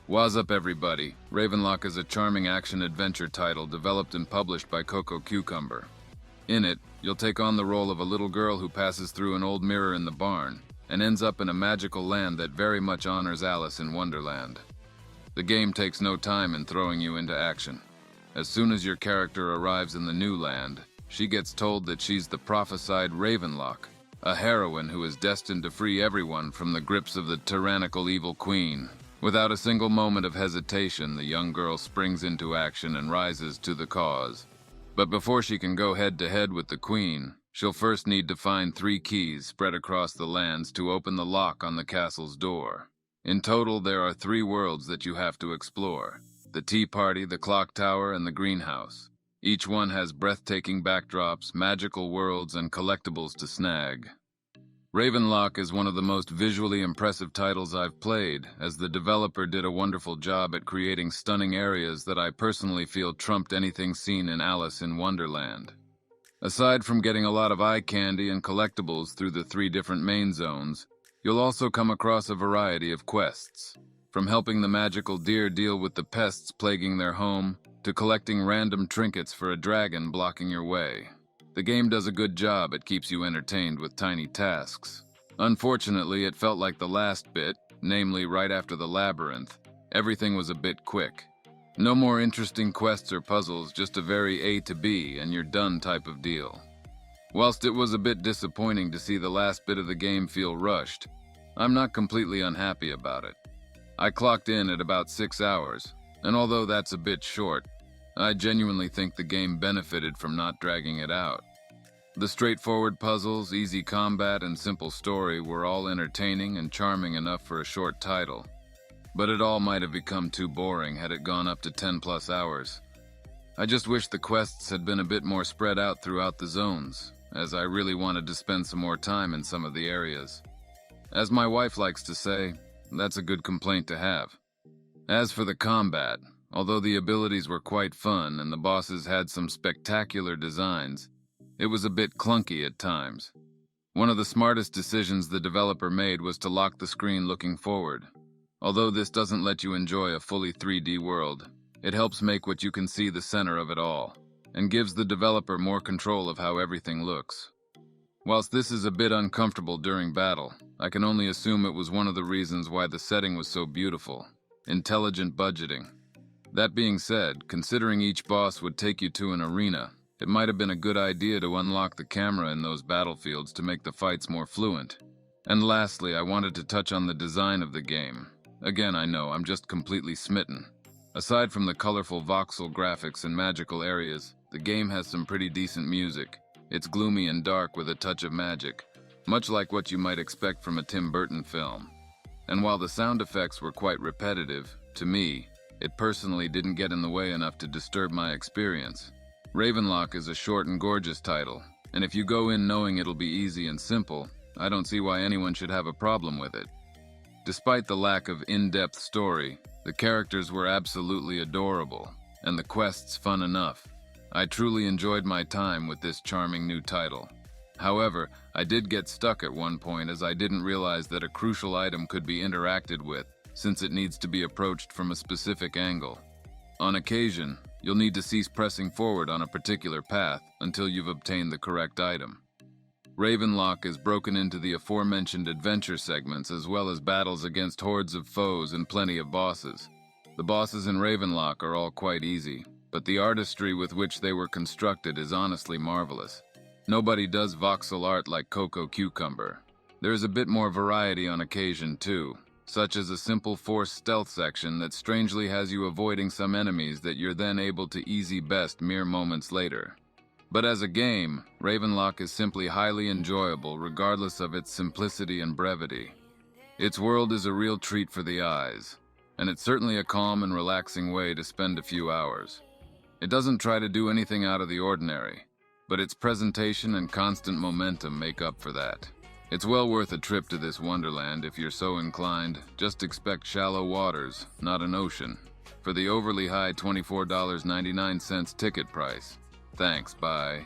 What's up, everybody? Ravenlok is a charming action-adventure title developed and published by Cococucumber. In it, you'll take on the role of a little girl who passes through an old mirror in the barn and ends up in a magical land that very much honors Alice in Wonderland. The game takes no time in throwing you into action. As soon as your character arrives in the new land, she gets told that she's the prophesied Ravenlok, a heroine who is destined to free everyone from the grips of the tyrannical evil queen. Without a single moment of hesitation, the young girl springs into action and rises to the cause. But before she can go head-to-head with the queen, she'll first need to find 3 keys spread across the lands to open the lock on the castle's door. In total, there are 3 worlds that you have to explore: the Tea Party, the Clock Tower, and the Greenhouse. Each one has breathtaking backdrops, magical worlds, and collectibles to snag. Ravenlok is one of the most visually impressive titles I've played, as the developer did a wonderful job at creating stunning areas that I personally feel trumped anything seen in Alice in Wonderland. Aside from getting a lot of eye candy and collectibles through the 3 different main zones, you'll also come across a variety of quests. From helping the magical deer deal with the pests plaguing their home, to collecting random trinkets for a dragon blocking your way. The game does a good job. It keeps you entertained with tiny tasks. Unfortunately, it felt like the last bit, namely right after the labyrinth, everything was a bit quick. No more interesting quests or puzzles, just a very A to B and you're done type of deal. Whilst it was a bit disappointing to see the last bit of the game feel rushed, I'm not completely unhappy about it. I clocked in at about 6 hours, and although that's a bit short, I genuinely think the game benefited from not dragging it out. The straightforward puzzles, easy combat, and simple story were all entertaining and charming enough for a short title. But it all might have become too boring had it gone up to 10+ hours. I just wish the quests had been a bit more spread out throughout the zones, as I really wanted to spend some more time in some of the areas. As my wife likes to say, that's a good complaint to have. As for the combat, although the abilities were quite fun and the bosses had some spectacular designs, it was a bit clunky at times. One of the smartest decisions the developer made was to lock the screen looking forward. Although this doesn't let you enjoy a fully 3D world, it helps make what you can see the center of it all, and gives the developer more control of how everything looks. Whilst this is a bit uncomfortable during battle, I can only assume it was one of the reasons why the setting was so beautiful. Intelligent budgeting. That being said, considering each boss would take you to an arena, it might have been a good idea to unlock the camera in those battlefields to make the fights more fluent. And lastly, I wanted to touch on the design of the game. Again, I know, I'm just completely smitten. Aside from the colorful voxel graphics and magical areas, the game has some pretty decent music. It's gloomy and dark with a touch of magic, much like what you might expect from a Tim Burton film. And while the sound effects were quite repetitive, to me, it personally didn't get in the way enough to disturb my experience. Ravenlok is a short and gorgeous title, and if you go in knowing it'll be easy and simple, I don't see why anyone should have a problem with it. Despite the lack of in-depth story, the characters were absolutely adorable, and the quests fun enough. I truly enjoyed my time with this charming new title. However, I did get stuck at one point as I didn't realize that a crucial item could be interacted with, since it needs to be approached from a specific angle. On occasion, you'll need to cease pressing forward on a particular path until you've obtained the correct item. Ravenlok is broken into the aforementioned adventure segments as well as battles against hordes of foes and plenty of bosses. The bosses in Ravenlok are all quite easy, but the artistry with which they were constructed is honestly marvelous. Nobody does voxel art like Cococucumber. There is a bit more variety on occasion too, such as a simple force stealth section that strangely has you avoiding some enemies that you're then able to easy best mere moments later. But as a game, Ravenlok is simply highly enjoyable regardless of its simplicity and brevity. Its world is a real treat for the eyes, and it's certainly a calm and relaxing way to spend a few hours. It doesn't try to do anything out of the ordinary, but its presentation and constant momentum make up for that. It's well worth a trip to this wonderland if you're so inclined. Just expect shallow waters, not an ocean, for the overly high $24.99 ticket price. Thanks, bye.